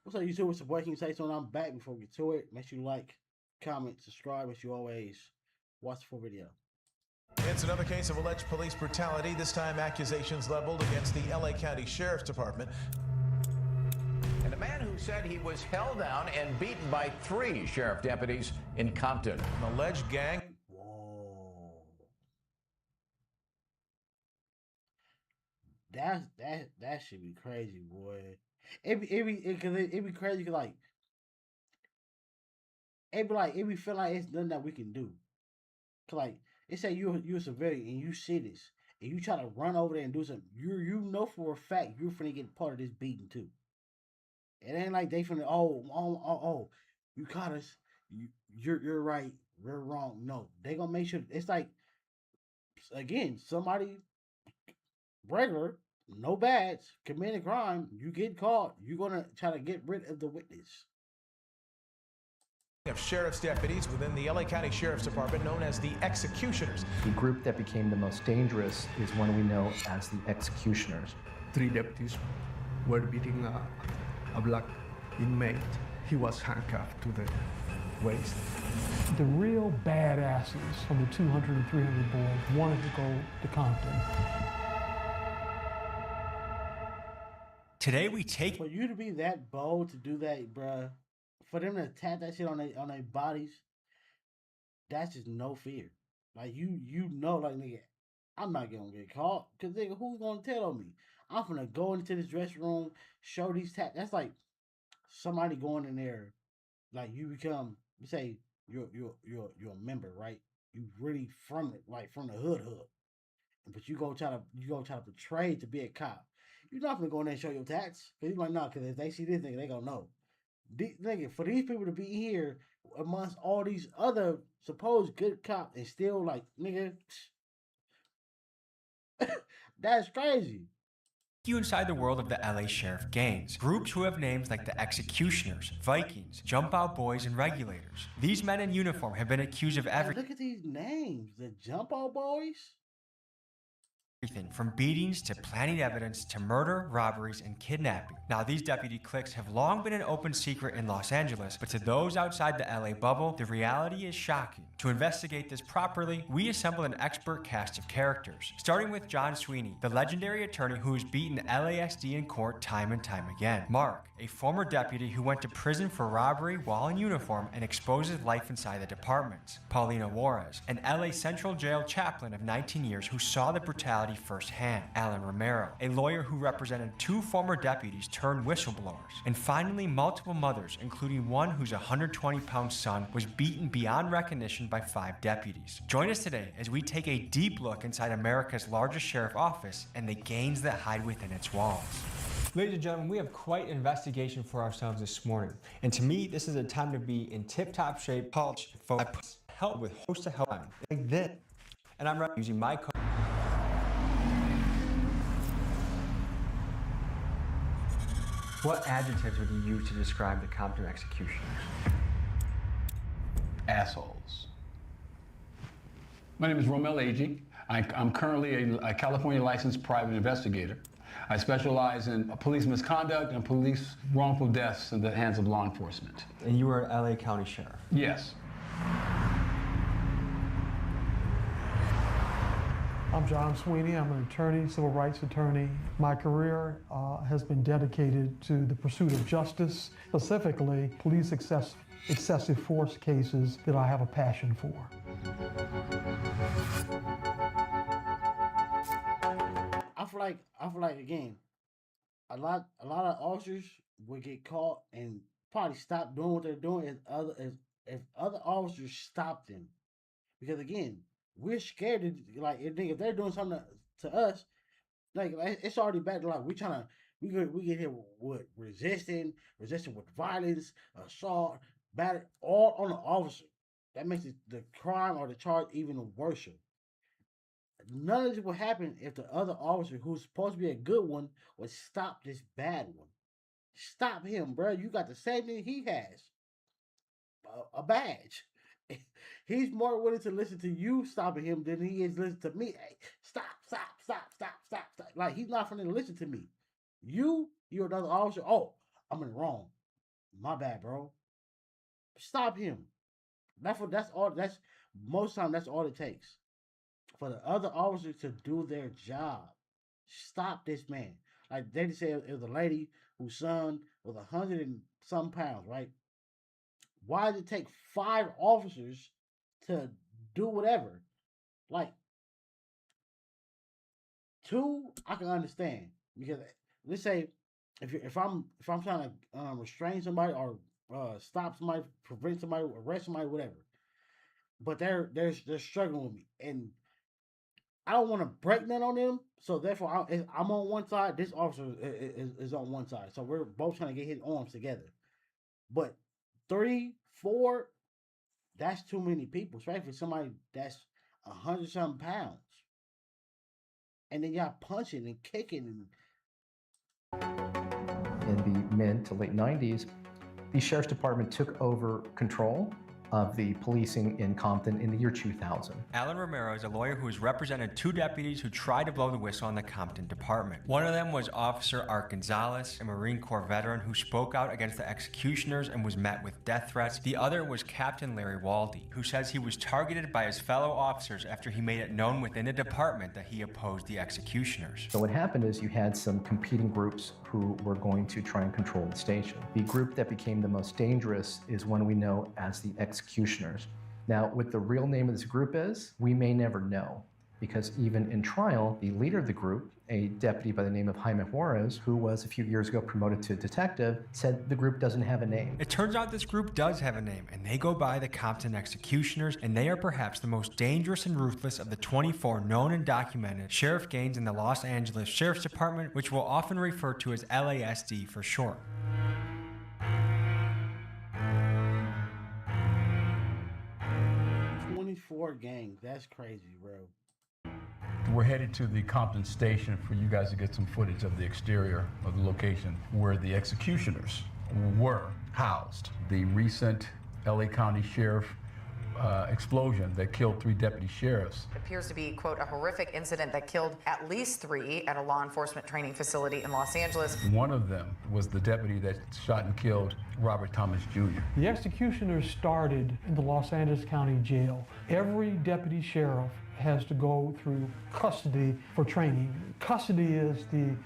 What's up, YouTube? It's the boy. Can you say something? I'm back. Before we get to it, make sure you like, comment, subscribe, as you always watch the full video. It's another case of alleged police brutality, this time accusations leveled against the LA County Sheriff's Department. And a man who said he was held down and beaten by 3 sheriff deputies in Compton. An alleged gang. Whoa. That should be crazy, boy. It be crazy cause it be feel like it's nothing that we can do. Cause like it say you're a civilian and you see this and you try to run over there and do something. You know for a fact you're finna get part of this beating too. It ain't like they finna you caught us. You're right. We're wrong. No, they gonna make sure it's like again somebody regular, no badge, commit a crime, you get caught, you're gonna try to get rid of the witness. Of sheriff's deputies within the LA County Sheriff's Department known as the executioners. The group that became the most dangerous is one we know as the executioners. 3 deputies were beating a black inmate. He was handcuffed to the waist. The real badasses from the 200 and 300 boys wanted to go to Compton. Today we take... For you to be that bold to do that, bruh, for them to attack that shit on their bodies, that's just no fear. Like, you know, like, nigga, I'm not gonna get caught, because, nigga, who's gonna tell on me? I'm gonna go into this dressing room, show these that's like somebody going in there, like, you become, you say, you're a member, right? You really from it, like, from the hood. But you go try to portray to be a cop. You're not gonna go in there and show your tats. Cause you're like, no, cause if they see this nigga, they gonna know. Nigga, for these people to be here amongst all these other supposed good cops and still like, nigga, that's crazy. You inside the world of the LA Sheriff gangs, groups who have names like the Executioners, Vikings, Jump Out Boys, and Regulators. These men in uniform have been accused of everything. Look at these names, the Jump Out Boys. From beatings to planting evidence to murder, robberies, and kidnapping. Now, these deputy cliques have long been an open secret in Los Angeles, but to those outside the LA bubble, the reality is shocking. To investigate this properly, we assembled an expert cast of characters, starting with John Sweeney, the legendary attorney who has beaten LASD in court time and time again. Mark, a former deputy who went to prison for robbery while in uniform and exposed his life inside the departments. Paulina Juarez, an LA Central Jail chaplain of 19 years who saw the brutality firsthand. Alan Romero, a lawyer who represented 2 former deputies turned whistleblowers. And finally, multiple mothers, including one whose 120-pound son was beaten beyond recognition by 5 deputies. Join us today as we take a deep look inside America's largest sheriff office and the gangs that hide within its walls. Ladies and gentlemen, we have quite an investigation for ourselves this morning. And to me, this is a time to be in tip-top shape, polished, focused, help with host to help like this. And I'm ready using my code. What adjectives would you use to describe the Compton executioners? Assholes. My name is Romel Agee. I'm currently a California licensed private investigator. I specialize in police misconduct and police wrongful deaths in the hands of law enforcement. And you were an LA County Sheriff? Yes. I'm John Sweeney. I'm an attorney, civil rights attorney. My career has been dedicated to the pursuit of justice, specifically police excessive force cases that I have a passion for. I feel like again, a lot of officers would get caught and probably stop doing what they're doing if other officers stop them. Because again, we're scared to if they're doing something to us, like it's already bad. Like we get here with resisting with violence, assault, battery, all on the officer. That makes the crime or the charge even worse. None of this will happen if the other officer, who's supposed to be a good one, would stop this bad one. Stop him, bro. You got the same thing he has, a badge. He's more willing to listen to you stopping him than he is listening to me. Hey, stop. Like, he's not going to listen to me. You're another officer. Oh, I'm in the wrong. My bad, bro. Stop him. That's all. That's most time. That's all it takes for the other officers to do their job. Stop this man. Like they said, it was a lady whose son was 100 and some pounds, right? Why did it take 5 officers to do whatever? Like two, I can understand because let's say if I'm trying to restrain somebody or stop somebody, prevent somebody, arrest somebody, whatever, but they're struggling with me, and I don't want to break none on them. So therefore, I'm on one side. This officer is on one side. So we're both trying to get his arms together. But 3, 4, that's too many people, especially for somebody that's 100 something pounds. And then y'all punching and kicking and In the mid to late 90s, the Sheriff's Department took over control of the policing in Compton in the year 2000. Alan Romero is a lawyer who has represented 2 deputies who tried to blow the whistle on the Compton department. One of them was Officer Art Gonzalez, a Marine Corps veteran who spoke out against the executioners and was met with death threats. The other was Captain Larry Waldy, who says he was targeted by his fellow officers after he made it known within the department that he opposed the executioners. So what happened is you had some competing groups who were going to try and control the station. The group that became the most dangerous is one we know as the executioners. Now, what the real name of this group is, we may never know, because even in trial, the leader of the group, a deputy by the name of Jaime Juarez, who was a few years ago promoted to detective, said the group doesn't have a name. It turns out this group does have a name, and they go by the Compton Executioners, and they are perhaps the most dangerous and ruthless of the 24 known and documented sheriff gangs in the Los Angeles Sheriff's Department, which we'll often refer to as LASD for short. 24 gangs. That's crazy, bro. We're headed to the Compton station for you guys to get some footage of the exterior of the location where the executioners were housed. The recent LA County Sheriff explosion that killed 3 deputy sheriffs. It appears to be, quote, a horrific incident that killed at least 3 at a law enforcement training facility in Los Angeles. One of them was the deputy that shot and killed Robert Thomas Jr. The executioners started in the Los Angeles County Jail. Every deputy sheriff has to go through custody for training. Custody is the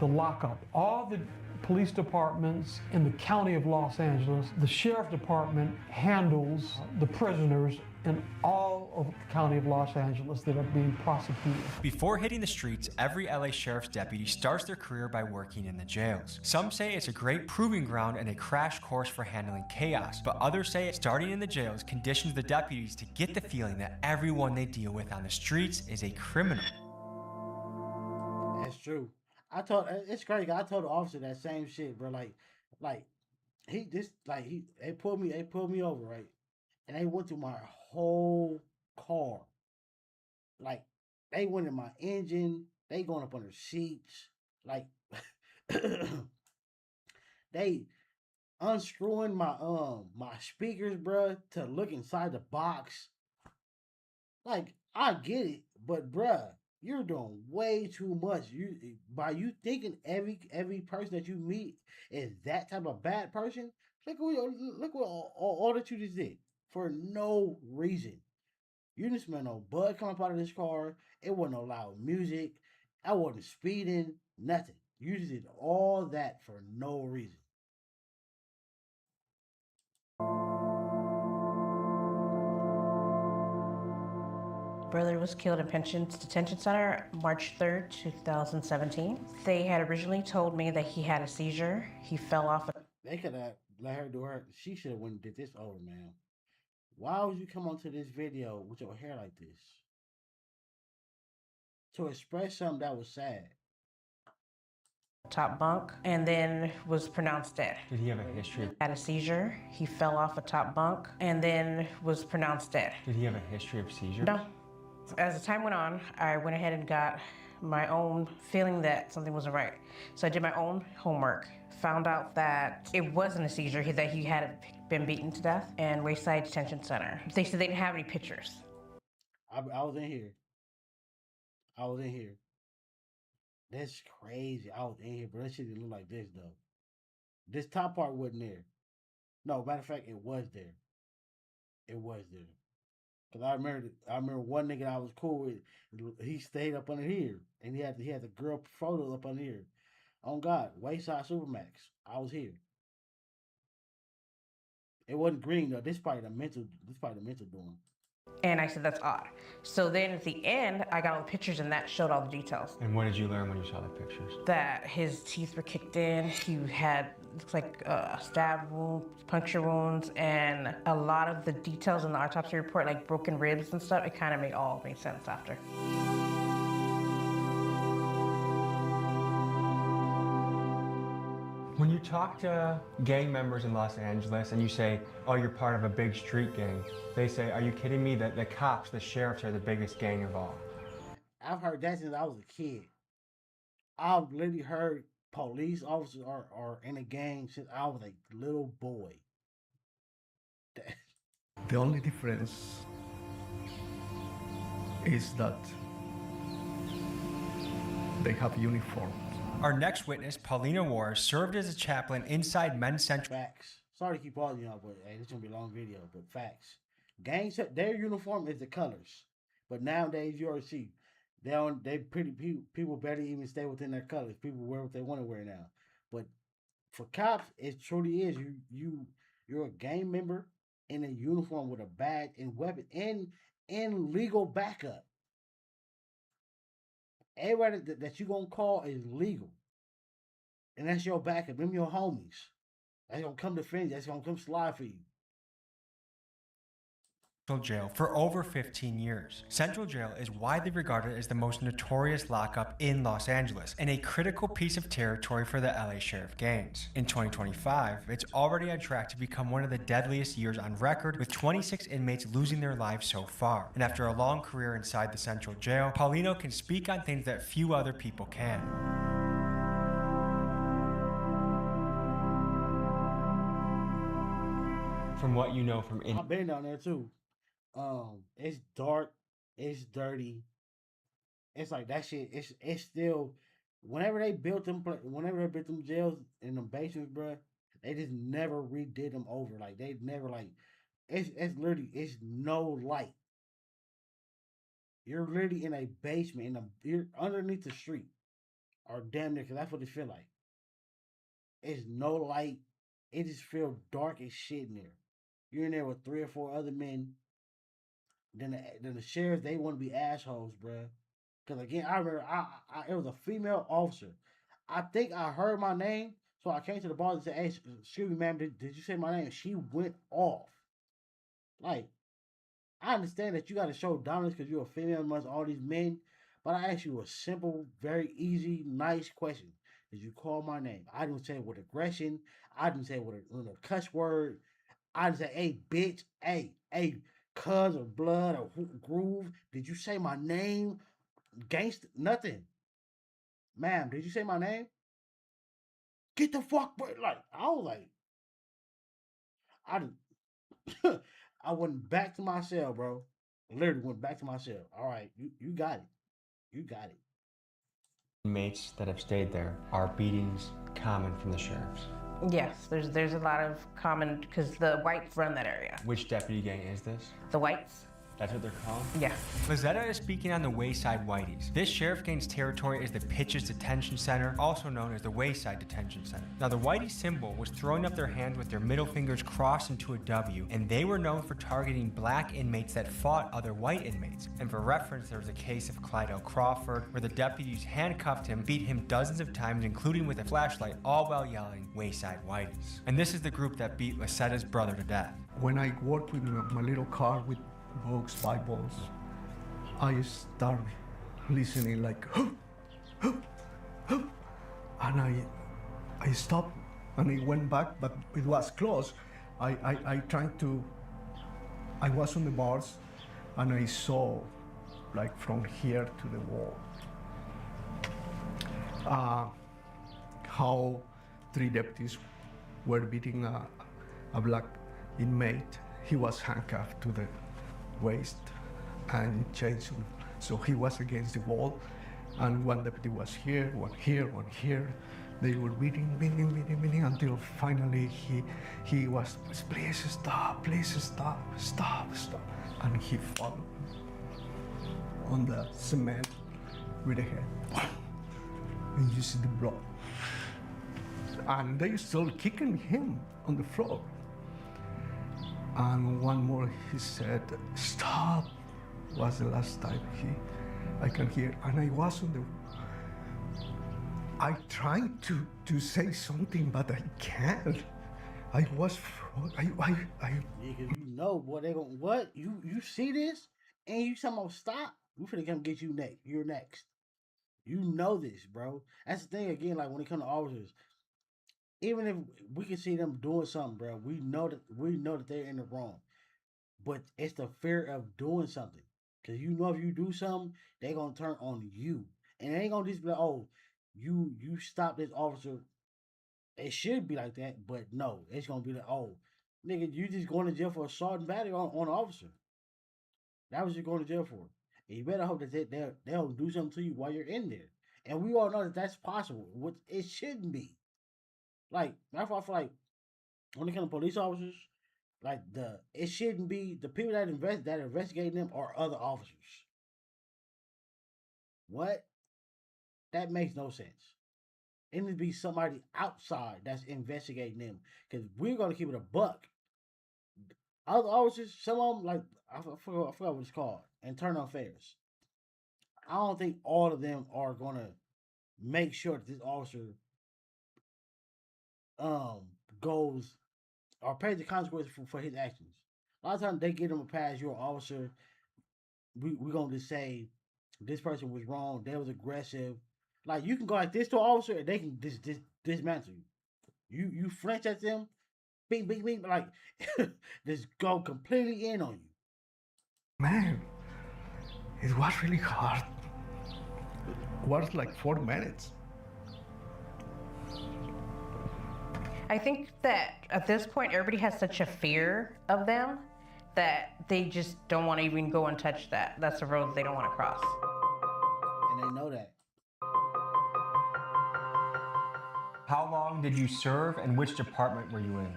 lockup. All the police departments in the county of Los Angeles, the sheriff department handles the prisoners in all of the county of Los Angeles that are being prosecuted. Before hitting the streets, every LA sheriff's deputy starts their career by working in the jails. Some say it's a great proving ground and a crash course for handling chaos, but others say starting in the jails conditions the deputies to get the feeling that everyone they deal with on the streets is a criminal. That's true. It's crazy. I told the officer that same shit, bro. They pulled me over, right? And they went through my whole car. Like, they went in my engine. They going up under seats. Like, they unscrewing my speakers, bro, to look inside the box. Like, I get it, but bruh, you're doing way too much. You thinking every person that you meet is that type of bad person. Look what all that you just did for no reason. You didn't smell no bud coming up out of this car. It wasn't no loud music. I wasn't speeding. Nothing. You just did all that for no reason. Brother was killed in Pensions Detention Center March 3rd, 2017. They had originally told me that he had a seizure. He fell off. They could have let her do her. She should have went and did this over, man. Why would you come onto this video with your hair like this? To express something that was sad. Top bunk, and then was pronounced dead. Did he have a history? Had a seizure. He fell off a top bunk, and then was pronounced dead. Did he have a history of seizures? No. As the time went on, I went ahead and got my own feeling that something wasn't right. So I did my own homework, found out that it wasn't a seizure, that he had been beaten to death in Wayside Detention Center. They said they didn't have any pictures. I was in here. That's crazy. I was in here, but that shit didn't look like this, though. This top part wasn't there. No, matter of fact, it was there. It was there. Cause I remember one nigga I was cool with. He stayed up under here, and he had the girl photo up under here. On God, Wayside Supermax. I was here. It wasn't green though. This probably the mental. This probably the mental doing. And I said, that's odd. So then at the end, I got all the pictures and that showed all the details. And what did you learn when you saw the pictures? That his teeth were kicked in, he had, looks like stab wounds, puncture wounds, and a lot of the details in the autopsy report, like broken ribs and stuff, it kind of made sense after. When you talk to gang members in Los Angeles and you say, oh, you're part of a big street gang, they say, are you kidding me that the cops, the sheriffs are the biggest gang of all? I've heard that since I was a kid. I've literally heard police officers are in a gang since I was a little boy. The only difference is that they have uniforms. Our next witness, Paulina Wars, served as a chaplain inside Men's Central. Facts. Sorry to keep pausing y'all, but hey, this is gonna be a long video. But facts. Gangs, their uniform is the colors, but nowadays you already see people barely even stay within their colors. People wear what they want to wear now. But for cops, it truly is you're a gang member in a uniform with a badge and weapon and legal backup. Everybody that you gonna call is legal. And that's your backup. Them your homies. That's gonna come defend you. That's gonna come slide for you. Jail for over 15 years. Central Jail is widely regarded as the most notorious lockup in Los Angeles and a critical piece of territory for the LA Sheriff gangs. In 2025, it's already on track to become one of the deadliest years on record, with 26 inmates losing their lives so far. And after a long career inside the Central Jail, Paulino can speak on things that few other people can. From what you know from I've been down there too. It's dark, it's dirty. It's like that shit. It's still. Whenever they built them jails in the basements, bruh, they just never redid them over. Like they never like. It's literally no light. You're literally in a basement you're underneath the street, or damn near, because that's what it feel like. It's no light. It just feel dark as shit in there. You're in there with 3 or 4 other men. Then the sheriffs, they want to be assholes, bruh. Because again, I remember it was a female officer. I think I heard my name, so I came to the bar and said, hey, excuse me, ma'am, did you say my name? She went off. Like, I understand that you got to show dominance because you're a female amongst all these men, but I asked you a simple, very easy, nice question. Did you call my name? I didn't say it with aggression. I didn't say it with a cuss word. I didn't say, hey, bitch, hey, cuz or blood or groove. Did you say my name? Gangster, nothing. Ma'am, did you say my name? Get the fuck, bro. Like, I was like, I went back to my cell, bro. Literally went back to my cell. All right, you got it. You got it. Inmates that have stayed there are beatings common from the sheriffs. Yes, there's a lot of common, because the whites run that area. Which deputy gang is this? The whites. That's what they're called? Yeah. Lizetta is speaking on the Wayside Whiteys. This sheriff gang's territory is the Pitches Detention Center, also known as the Wayside Detention Center. Now, the Whitey symbol was throwing up their hands with their middle fingers crossed into a W, and they were known for targeting black inmates that fought other white inmates. And for reference, there was a case of Clyde L. Crawford, where the deputies handcuffed him, beat him dozens of times, including with a flashlight, all while yelling, Wayside Whiteys. And this is the group that beat Lizetta's brother to death. When I work with my little car with books, Bibles, I start listening like, and I stopped and I went back, but it was close. I was on the bars and I saw like from here to the wall how 3 deputies were beating a black inmate. He was handcuffed to the waist and chains, so he was against the wall, and one deputy was here, one here, They were beating until finally he was, please stop, stop. And he fell on the cement with a head. And you see the blood. And they still kicking him on the floor. And one more, he said, stop. Was the last time I can hear. And I was on the, I tried to say something, but I can't. I was, Nigga, you know, boy, they gonna, what? You see this? And you talking about stop? We finna come get you next. You're next. You know this, bro. That's the thing again, like when it comes to officers, even if we can see them doing something, bro, we know that they're in the wrong. But it's the fear of doing something. Cause you know if you do something, they gonna turn on you. And they ain't gonna just be like, oh, you stop this officer. It should be like that, but no, it's gonna be like, oh, nigga, you just going to jail for assault and battery on an officer. That was you going to jail for. And you better hope that they'll do something to you while you're in there. And we all know that that's possible. What it shouldn't be. Like, that's why I feel like when it comes to police officers, like it shouldn't be the people that investigate them are other officers. What? That makes no sense. It needs to be somebody outside that's investigating them. Because we're gonna keep it a buck. Other officers, some of them, like I forgot what it's called, internal affairs. I don't think all of them are gonna make sure that this officer goes or pays the consequences for his actions. A lot of times they give him a pass. You're an officer. We're gonna just say this person was wrong. They was aggressive. Like you can go like this to an officer and they can dismantle you. You flinch at them, bing, bing, bing, like just go completely in on you. man, it was really hard. It was like 4 minutes. I think that at this point, everybody has such a fear of them that they just don't want to even go and touch that. That's a road they don't want to cross. And they know that. How long did you serve and which department were you in?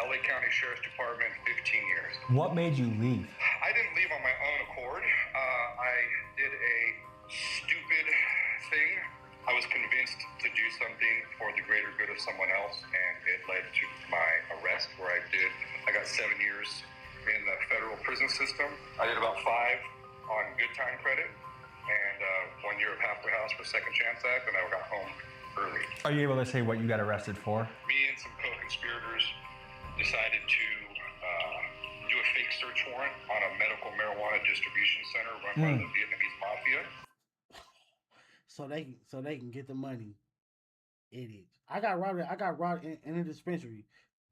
LA County Sheriff's Department, 15 years. What made you leave? I didn't leave on my own accord. I did a stupid thing. I was convinced to do something for the greater good of someone else, and it led to my arrest, where I got 7 years in the federal prison system. I did about 5 on good time credit, and 1 year of halfway house for Second Chance Act, and I got home early. Are you able to say what you got arrested for? Me and some co-conspirators decided to do a fake search warrant on a medical marijuana distribution center run by the Vietnamese mafia. So they can get the money. Idiots. I got robbed in a dispensary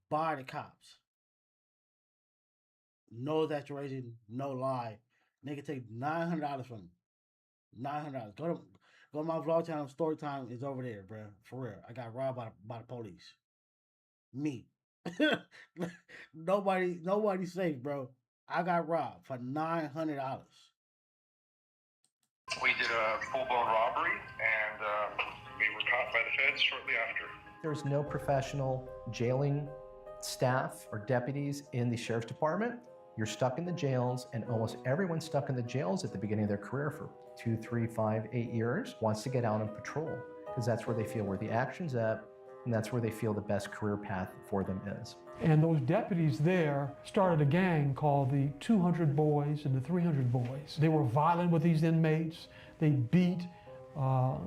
by the cops. No exaggeration, no lie. Nigga take $900 from me. $900. Go to my vlog channel. Story time is over there, bro. For real. I got robbed by the police. Me. Nobody's safe, bro. I got robbed for $900. We did a full-blown robbery, and we were caught by the feds shortly after. There's no professional jailing staff or deputies in the sheriff's department. You're stuck in the jails, and almost everyone stuck in the jails at the beginning of their career for 2, 3, 5, 8 years wants to get out and patrol, because that's where they feel where the action's at, and that's where they feel the best career path for them is. And those deputies there started a gang called the 200 Boys and the 300 Boys. They were violent with these inmates. They beat,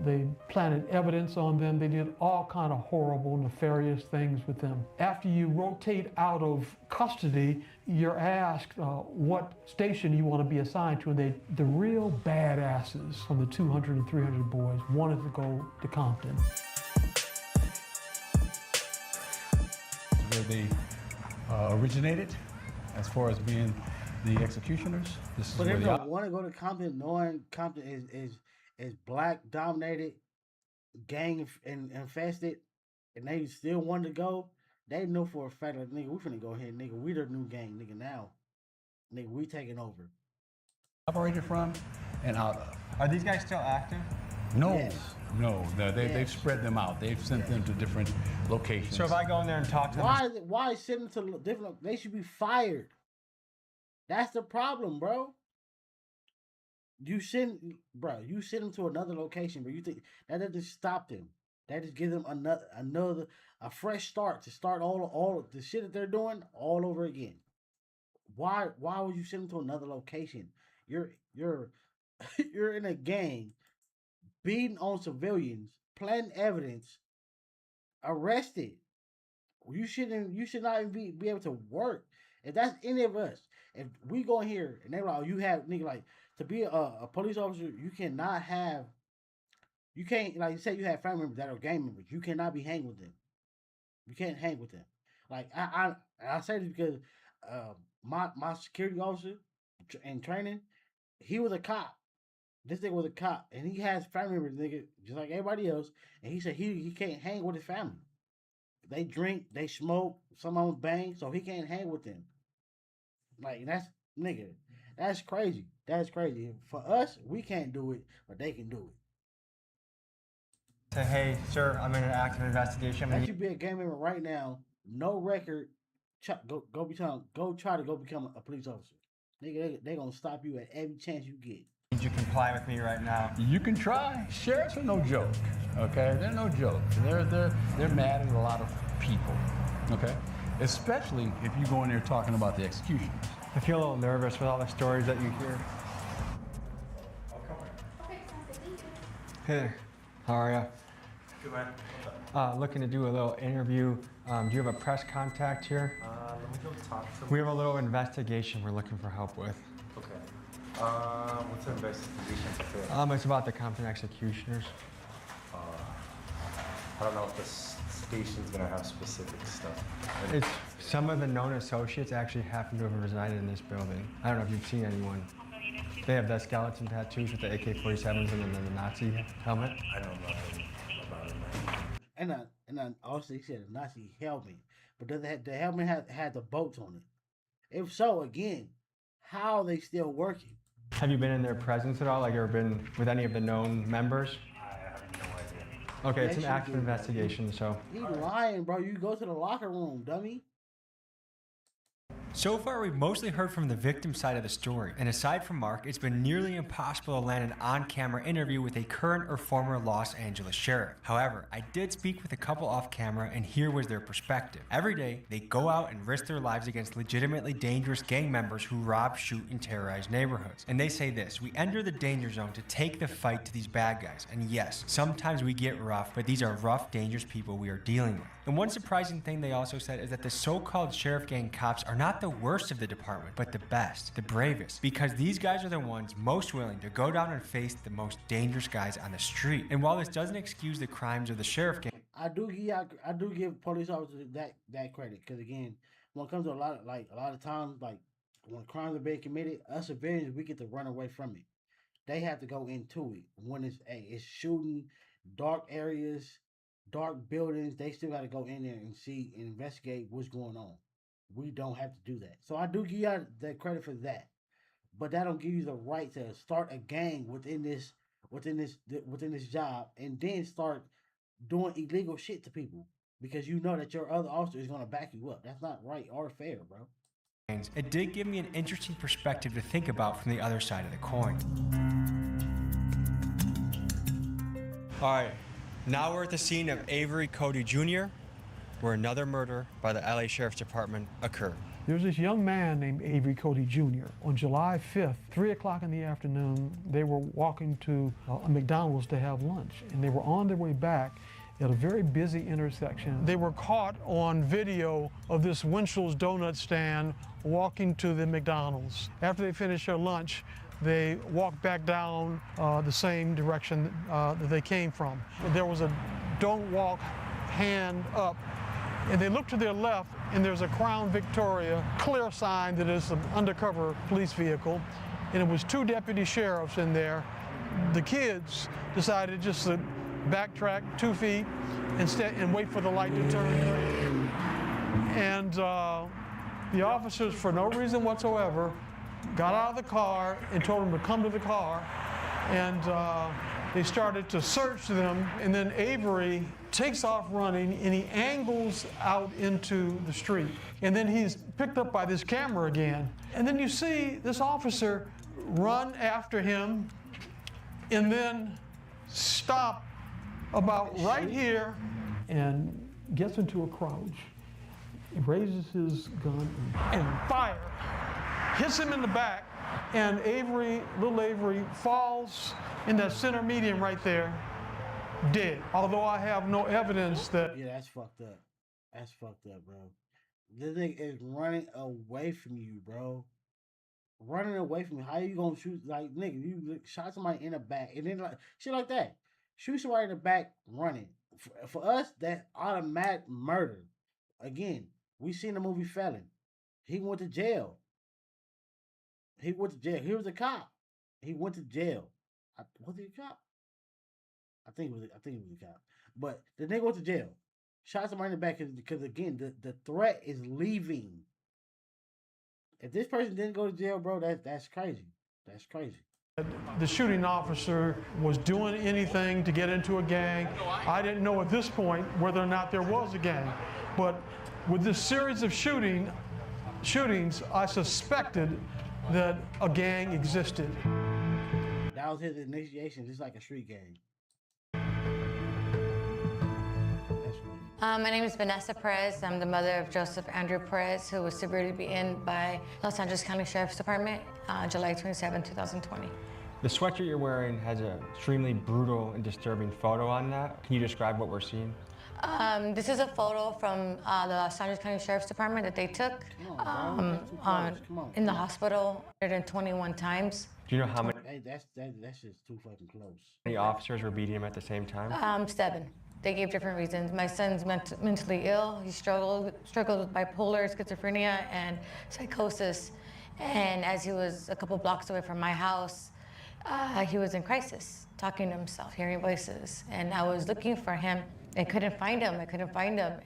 they planted evidence on them. They did all kind of horrible, nefarious things with them. After you rotate out of custody, you're asked what station you want to be assigned to, and the real badasses from the 200 and 300 Boys wanted to go to Compton. Where they originated, as far as being the executioners. This is But where if they they want to go to Compton, knowing Compton is black dominated, gang infested, and they still want to go, they know for a fact like, nigga, we finna go ahead, nigga, we the new gang, nigga, now. Nigga, we taking over. operated from and out of. Are these guys still active? No, Yes. No, they've spread them out. They've sent them to different locations. So if I go in there and talk to them, why send them to different? They should be fired. That's the problem, bro. You send them to another location, but you think that doesn't stop them. That just gives them a fresh start to start all of the shit that they're doing all over again. Why would you send them to another location? You're you're in a gang, beating on civilians, planting evidence, arrested. You should not even be able to work. If that's any of us, if we go in here and they're like, you have nigga like to be a police officer, you can't like you said you have family members that are gang members. You cannot be hanging with them. You can't hang with them. Like I say this because my security officer in training, he was a cop. This nigga was a cop, and he has family members, nigga, just like everybody else. And he said he can't hang with his family. They drink, they smoke, some of them bang, so he can't hang with them. Like that's crazy. That's crazy. For us, we can't do it, but they can do it. say, hey, sir, I'm in an active investigation. That should be a gang member right now, no record. Go try to go become a police officer. Nigga, they gonna stop you at every chance you get. Need you comply with me right now? You can try. Sheriffs are no joke. Okay, they're no joke. They're mad at a lot of people. Okay, especially if you go in there talking about the executioners. I feel a little nervous with all the stories that you hear. Hey there, how are you? Good, man. Looking to do a little interview. Do you have a press contact here? Let me go talk to them. We have a little investigation we're looking for help with. Okay. What's the investigation? It's about the Compton executioners. I don't know if this station's gonna have specific stuff. It's some of the known associates actually happen to have resided in this building. I don't know if you've seen anyone. They have the skeleton tattoos with the AK-47s and then the Nazi helmet. I don't know about it, man. And also he said a Nazi helmet, but the helmet had the bolts on it. If so, again, how are they still working? Have you been in their presence at all? Like, ever been with any of the known members? I have no idea. Okay, it's an active investigation, so. He lying, bro. You go to the locker room, dummy. So far, we've mostly heard from the victim side of the story, and aside from Mark, it's been nearly impossible to land an on-camera interview with a current or former Los Angeles sheriff. However, I did speak with a couple off-camera, and here was their perspective. Every day, they go out and risk their lives against legitimately dangerous gang members who rob, shoot, and terrorize neighborhoods. And they say this: we enter the danger zone to take the fight to these bad guys. And yes, sometimes we get rough, but these are rough, dangerous people we are dealing with. And one surprising thing they also said is that the so-called sheriff gang cops are not the worst of the department, but the best, the bravest, because these guys are the ones most willing to go down and face the most dangerous guys on the street. And while this doesn't excuse the crimes of the sheriff gang, I do give police officers that credit, because again, when it comes to a lot of times, like when crimes are being committed, us civilians, we get to run away from it. They have to go into it when it's shooting, dark areas, dark buildings. They still got to go in there and see and investigate what's going on. We don't have to do that. So I do give you the credit for that, but that don't give you the right to start a gang within this job and then start doing illegal shit to people because you know that your other officer is going to back you up. That's not right or fair, bro. it did give me an interesting perspective to think about from the other side of the coin. All right, now we're at the scene of Avery Cody Jr., where another murder by the LA Sheriff's Department occurred. There's this young man named Avery Cody Jr. On July 5th, 3 o'clock in the afternoon, they were walking to a McDonald's to have lunch, and they were on their way back at a very busy intersection. They were caught on video of this Winchell's donut stand walking to the McDonald's. After they finished their lunch, they walked back down the same direction that they came from. There was a don't walk hand up, and they looked to their left, and there's a Crown Victoria clear sign that is an undercover police vehicle, and it was 2 deputy sheriffs in there. The kids decided just to backtrack 2 feet and wait for the light to turn green. And the officers, for no reason whatsoever, got out of the car and told them to come to the car. And They started to search them, and then Avery takes off running, and he angles out into the street. And then he's picked up by this camera again. And then you see this officer run after him and then stop about right here and gets into a crouch. He raises his gun and fire. Hits him in the back, and little Avery falls in that center median right there, dead. Although I have no evidence that... Yeah, that's fucked up. That's fucked up, bro. This nigga is running away from you, bro. Running away from you. How you gonna shoot? Like, nigga, you shot somebody in the back, and then like shit like that. Shoot somebody in the back running. For us, that's automatic murder. Again, we seen the movie Felon. He went to jail. He went to jail. He was a cop. He went to jail. Was he a cop? I think he was a cop. But the nigga went to jail. Shot somebody in the back because again, the threat is leaving. If this person didn't go to jail, bro, that's crazy. That's crazy. The shooting officer was doing anything to get into a gang. I didn't know at this point whether or not there was a gang. But with this series of shootings, I suspected that a gang existed. That was his initiation, just like a street gang. My name is Vanessa Perez. I'm the mother of Joseph Andrew Perez, who was severely beaten by Los Angeles County Sheriff's Department July 27, 2020. The sweatshirt you're wearing has an extremely brutal and disturbing photo on that. Can you describe what we're seeing? This is a photo from the Los Angeles County Sheriff's Department that they took in the hospital 121 times. Do you know how many Hey, that's just too fucking close. officers were beating him at the same time? 7. They gave different reasons. My son's mentally ill. He struggled with bipolar, schizophrenia, and psychosis. And as he was a couple blocks away from my house, he was in crisis, talking to himself, hearing voices. And I was looking for him. I couldn't find him.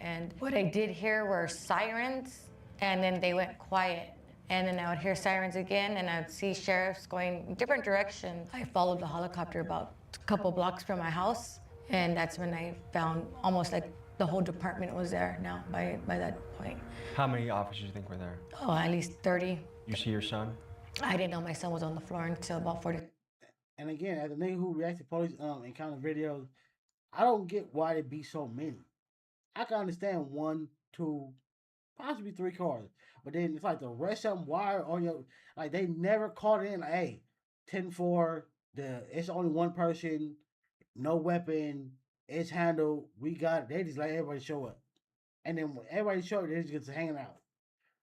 And what I did hear were sirens, and then they went quiet. And then I would hear sirens again, and I would see sheriffs going in different directions. I followed the helicopter about a couple blocks from my house, and that's when I found almost like the whole department was there now by that point. How many officers do you think were there? Oh, at least 30. You see your son? I didn't know my son was on the floor until about 40. And again, as a nigga who reacts to police encounter videos, I don't get why there be so many. I can understand 1, 2, possibly 3 cars, but then it's like the rest of them. Why are you like they never called it in? Like, hey, 10-4. It's only one person, no weapon. It's handled. We got it. They just let everybody show up, and then when everybody show up, they just hanging out.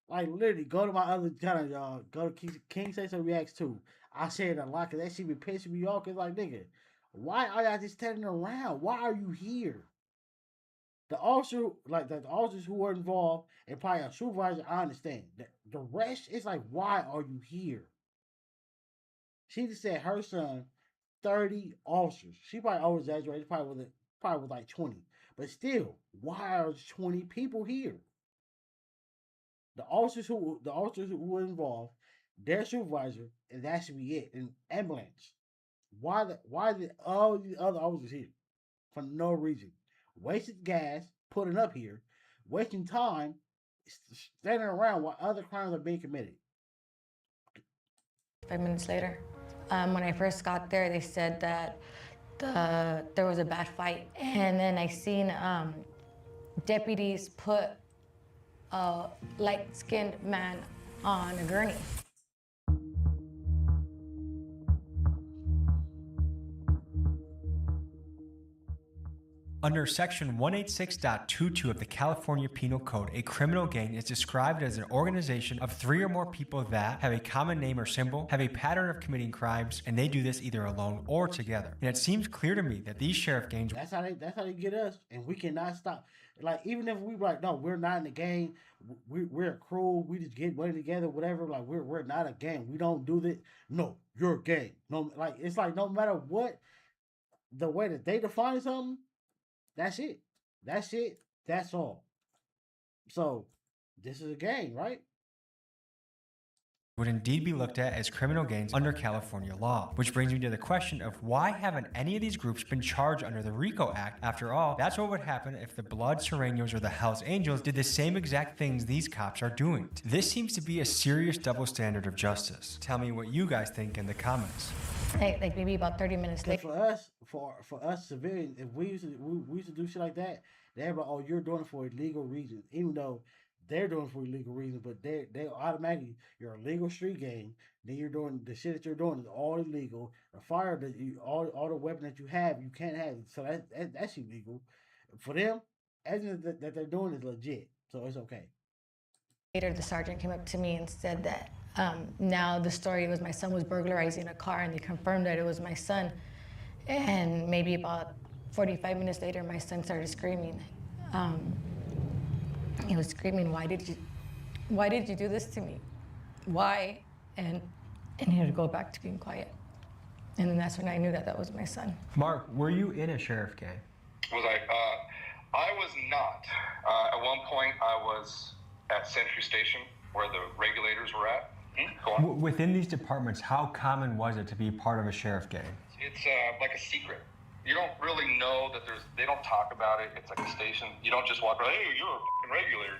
Like literally, go to my other channel, go to King Say So Reacts 2. I say it a lot because that shit be pissing me off. Cause like, nigga, why are y'all just standing around? Why are you here? The officer, like the officers who were involved, and probably a supervisor, I understand. The rest is like, why are you here? She just said her son, 30 officers. She probably over exaggerated. Probably was like 20. But still, why are 20 people here? The officers who were involved, their supervisor, and that should be it. An ambulance. Why did all the other officers here? For no reason. Wasted gas, putting up here, wasting time, standing around while other crimes are being committed. 5 minutes later, when I first got there, they said that there was a bad fight. And then I seen deputies put a light-skinned man on a gurney. Under Section 186.22 of the California Penal Code, a criminal gang is described as an organization of 3 or more people that have a common name or symbol, have a pattern of committing crimes, and they do this either alone or together. And it seems clear to me that these sheriff gangs... That's how they get us, and we cannot stop. Like, even if we like, no, we're not in the gang, we're a crew, we just get money together, whatever, like, we're not a gang. We don't do this. No, you're a gang. No, like, it's like, no matter what, the way that they define something, that's it. That's it. That's all. So, this is a gang, right? would indeed be looked at as criminal gangs under California law. Which brings me to the question of why haven't any of these groups been charged under the RICO Act? After all, that's what would happen if the Blood Serranos or the Hells Angels did the same exact things these cops are doing. This seems to be a serious double standard of justice. Tell me what you guys think in the comments. Like maybe about 30 minutes later. For us civilians, if we used to do shit like that, they're like, oh, you're doing it for illegal reasons, even though they're doing it for illegal reasons, but they automatically, you're a legal street gang. Then you're doing the shit that you're doing is all illegal. The fire that all the weapon that you have, you can't have. So that's illegal. For them, everything that they're doing is legit. So it's okay. Later, the sergeant came up to me and said that now the story was my son was burglarizing a car, and they confirmed that it was my son. And maybe about 45 minutes later, my son started screaming. He was screaming, why did you do this to me? Why? And he had to go back to being quiet. And then that's when I knew that was my son. Mark, were you in a sheriff gang? Was I? I was not. At one point, I was at Century Station where the regulators were at. Go on. Within these departments, how common was it to be part of a sheriff gang? It's like a secret. You don't really know that they don't talk about it. It's like a station. You don't just walk around, hey, you're a fucking regulator,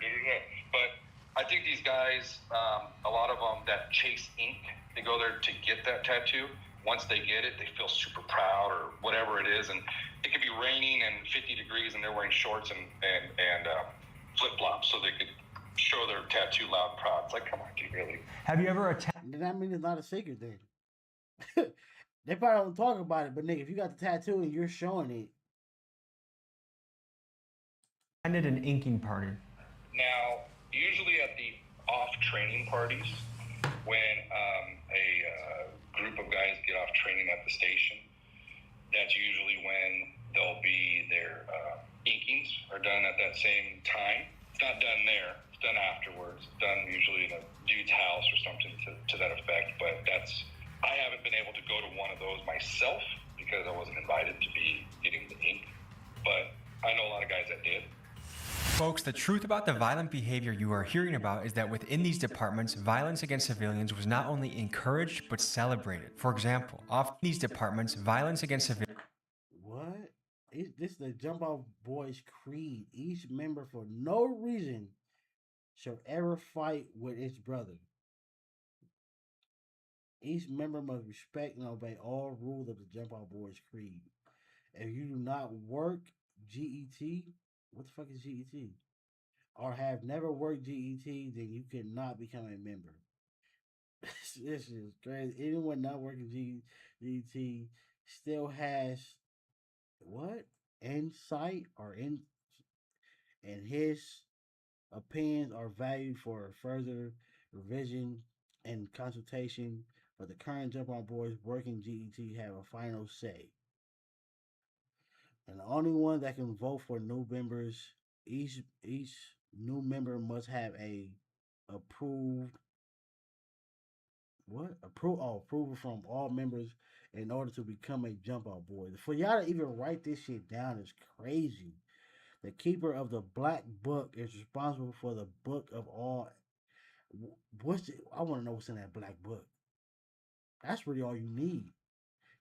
But I think these guys, a lot of them that chase ink, they go there to get that tattoo. Once they get it, they feel super proud or whatever it is. And it could be raining and 50 degrees and they're wearing shorts and flip-flops so they could show their tattoo loud and proud. It's like, come on, dude, really? Have you ever attacked? That means it's not a secret then. They probably don't talk about it, but nigga, if you got the tattoo and you're showing it. Attended an inking party. Now, usually at the off training parties, when a group of guys get off training at the station, that's usually when they'll be their inkings are done at that same time. It's not done there. It's done afterwards. It's done usually in a dude's house or something to that effect, but I haven't been able to go to one of those myself because I wasn't invited to be getting the ink, but I know a lot of guys that did. Folks, the truth about the violent behavior you are hearing about is that within these departments, violence against civilians was not only encouraged, but celebrated. For example, often these departments, violence against civilians... What? This is the Jump Out Boys creed. Each member, for no reason, shall ever fight with its brother. Each member must respect and obey all rules of the Jump Out Boys creed. If you do not work GET, what the fuck is GET? Or have never worked GET, then you cannot become a member. This is crazy. Anyone not working GET still has what? Insight or and his opinions are valued for further revision and consultation. But the current Jump On Boys working GET have a final say. And the only one that can vote for new members, each new member must have a approval from all members in order to become a Jump Out Boy. For y'all to even write this shit down is crazy. The keeper of the Black Book is responsible for the book of all. I want to know what's in that Black Book. That's really all you need.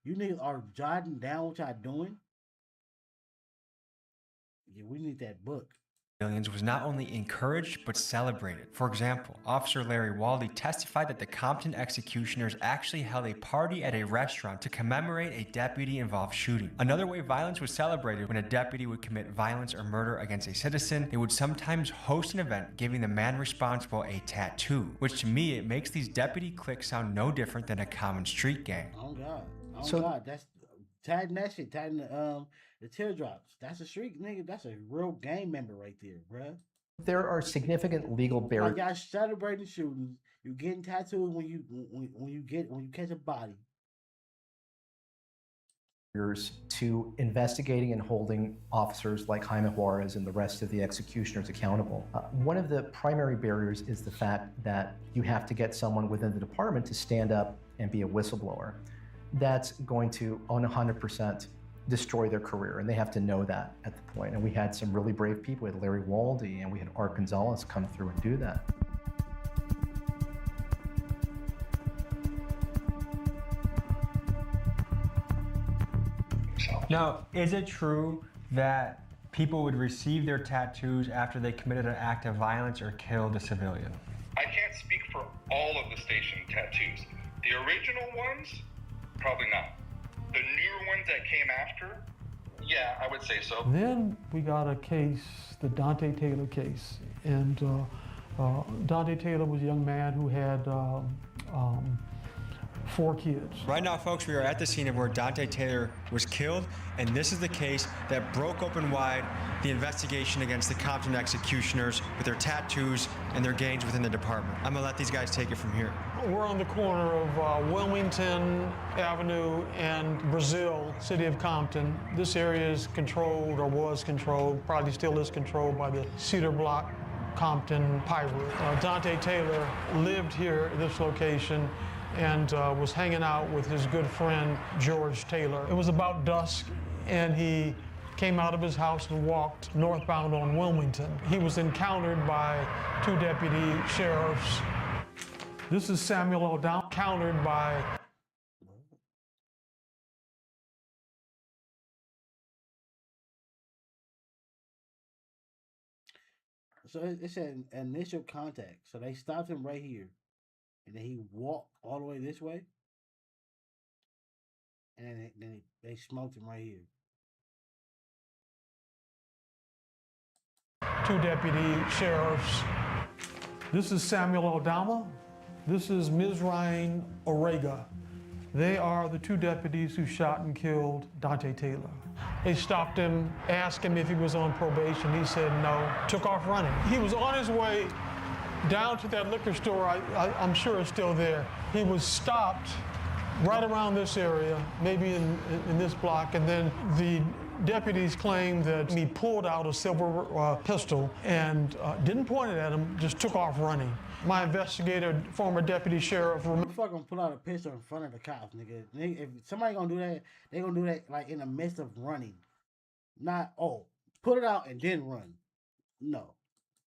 You need are jotting down what y'all doing. Yeah, we need that book. Was not only encouraged, but celebrated. For example, Officer Larry Waldy testified that the Compton executioners actually held a party at a restaurant to commemorate a deputy-involved shooting. Another way violence was celebrated when a deputy would commit violence or murder against a citizen, they would sometimes host an event giving the man responsible a tattoo, which to me, it makes these deputy cliques sound no different than a common street gang. Oh God, that's tagging that shit, tagging the teardrops. That's a street nigga. That's a real gang member right there, bruh. There are significant legal barriers. Like y'all celebrating shootings. You getting tattoos when you catch a body. To investigating and holding officers like Jaime Juarez and the rest of the executioners accountable. One of the primary barriers is the fact that you have to get someone within the department to stand up and be a whistleblower. That's going to 100% destroy their career, and they have to know that at the point. And we had some really brave people. We had Larry Waldy and we had Art Gonzalez come through and do that. Now, is it true that people would receive their tattoos after they committed an act of violence or killed a civilian? I can't speak for all of the station tattoos. The original ones, probably not. The newer ones that came after, yeah, I would say so. Then we got a case, the Dante Taylor case. And Dante Taylor was a young man who had 4 kids. Right now, folks, we are at the scene of where Dante Taylor was killed, and this is the case that broke open wide the investigation against the Compton executioners with their tattoos and their gangs within the department. I'm gonna let these guys take it from here. We're on the corner of Wilmington Avenue and Brazil, city of Compton. This area is controlled, or was controlled, probably still is controlled by the Cedar Block Compton Pirate. Dante Taylor lived here at this location and was hanging out with his good friend, George Taylor. It was about dusk, and he came out of his house and walked northbound on Wilmington. He was encountered by 2 deputy sheriffs. This is Samuel O'Donnell, encountered by So it said initial contact. So they stopped him right here, and then he walked all the way this way, and then they smoked him right here. 2 deputy sheriffs. This is Samuel O'Donnell. This is Ms. Ryan Orega. They are the 2 deputies who shot and killed Dante Taylor. They stopped him, asked him if he was on probation. He said no, took off running. He was on his way down to that liquor store. I'm sure it's still there. He was stopped right around this area, maybe in this block, and then the deputies claimed that he pulled out a silver pistol and didn't point it at him, just took off running. My investigator, former deputy sheriff, Who the fuck gonna pull out a pistol in front of the cops, nigga? If somebody gonna do that, they gonna do that like in the midst of running. Not, put it out and then run. No.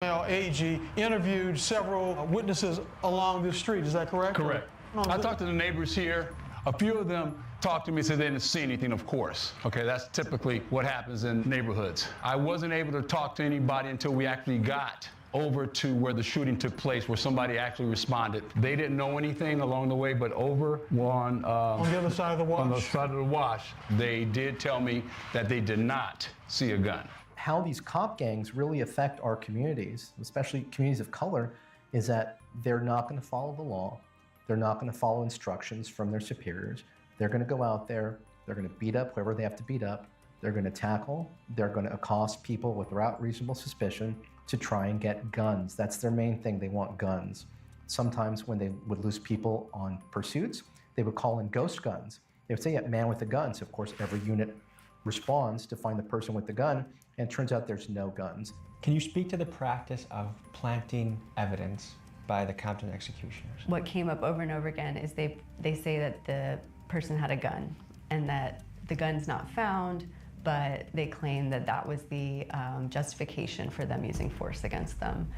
AG interviewed several witnesses along this street. Is that correct? Correct. I talked to the neighbors here. A few of them talked to me and said they didn't see anything, of course. Okay, that's typically what happens in neighborhoods. I wasn't able to talk to anybody until we actually got over to where the shooting took place, where somebody actually responded. They didn't know anything along the way, but over on the other side of the wash. On the side of the wash, they did tell me that they did not see a gun. How these cop gangs really affect our communities, especially communities of color, is that they're not going to follow the law. They're not going to follow instructions from their superiors. They're going to go out there, they're going to beat up whoever they have to beat up, they're going to tackle, they're going to accost people without reasonable suspicion to try and get guns. That's their main thing, they want guns. Sometimes when they would lose people on pursuits, they would call in ghost guns. They would say, yeah, man with a gun. So of course every unit responds to find the person with the gun, and it turns out there's no guns. Can you speak to the practice of planting evidence by the Compton executioners? What came up over and over again is they say that the person had a gun and that the gun's not found, but they claim that that was the justification for them using force against them.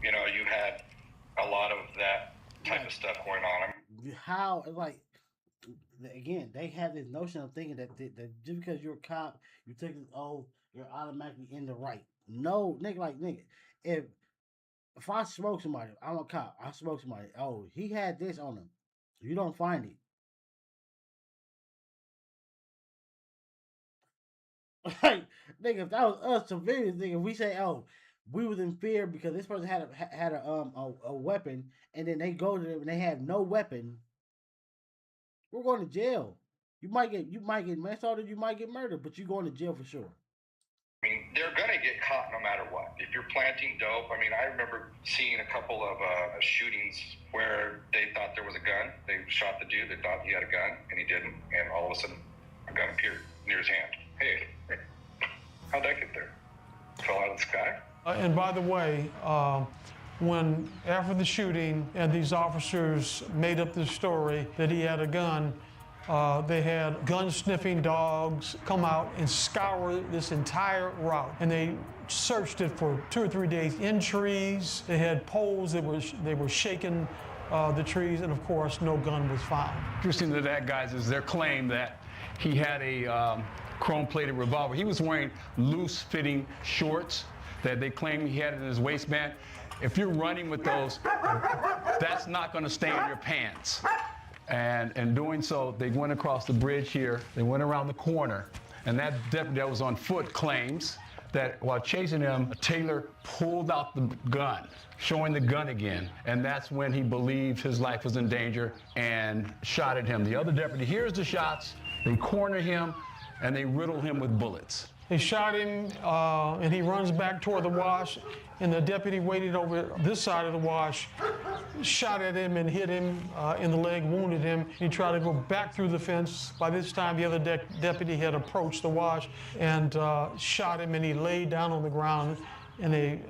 You know, you had a lot of that type of stuff going on. How, like, again, they have this notion of thinking that just because you're a cop, you think, you're automatically in the right. No, nigga, if I smoke somebody, I'm a cop, I smoke somebody, he had this on him, you don't find it. Like, nigga, if that was us civilians, nigga, we say, we was in fear because this person had a weapon, and then they go to them and they have no weapon, we're going to jail. You might get manslaughter, you might get murdered, but you're going to jail for sure. I mean, they're going to get caught no matter what. If you're planting dope, I mean, I remember seeing a couple of shootings where they thought there was a gun. They shot the dude, they thought he had a gun, and he didn't, and all of a sudden, a gun appeared near his hand. Hey, how'd that get there? Fell out of the sky? And by the way, when after the shooting and these officers made up this story that he had a gun, they had gun-sniffing dogs come out and scour this entire route, and they searched it for 2 or 3 days in trees. They had poles that they were shaking the trees, and of course, no gun was found. Interesting to that, guys, is their claim that He had a chrome-plated revolver. He was wearing loose-fitting shorts that they claim he had in his waistband. If you're running with those, that's not going to stay in your pants. And in doing so, they went across the bridge here, they went around the corner, and that deputy that was on foot claims that while chasing him, Taylor pulled out the gun, showing the gun again, and that's when he believed his life was in danger and shot at him. The other deputy hears the shots, they corner him, and they riddle him with bullets. They shot him, and he runs back toward the wash, and the deputy waited over this side of the wash, shot at him and hit him in the leg, wounded him. He tried to go back through the fence. By this time, the other deputy had approached the wash and shot him, and he laid down on the ground. In a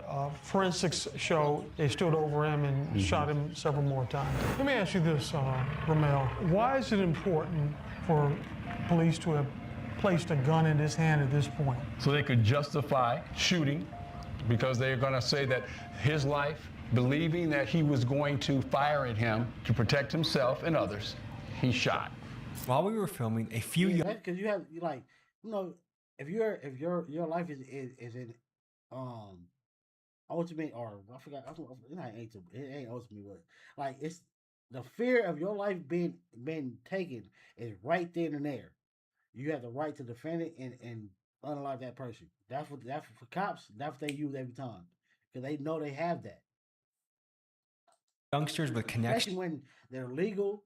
forensics show, they stood over him and shot him several more times. Let me ask you this, Ramel. Why is it important for police to have placed a gun in his hand at this point? So they could justify shooting, because they're going to say that his life, believing that he was going to fire at him to protect himself and others, he shot. While we were filming, a few because you have like, you know, if your life is in ultimate, or I forgot, it ain't ultimate, but like it's the fear of your life being taken is right then and there. You have the right to defend it and unalive that person. That's for cops. That's what they use every time, because they know they have that. youngsters with connections. Especially when they're legal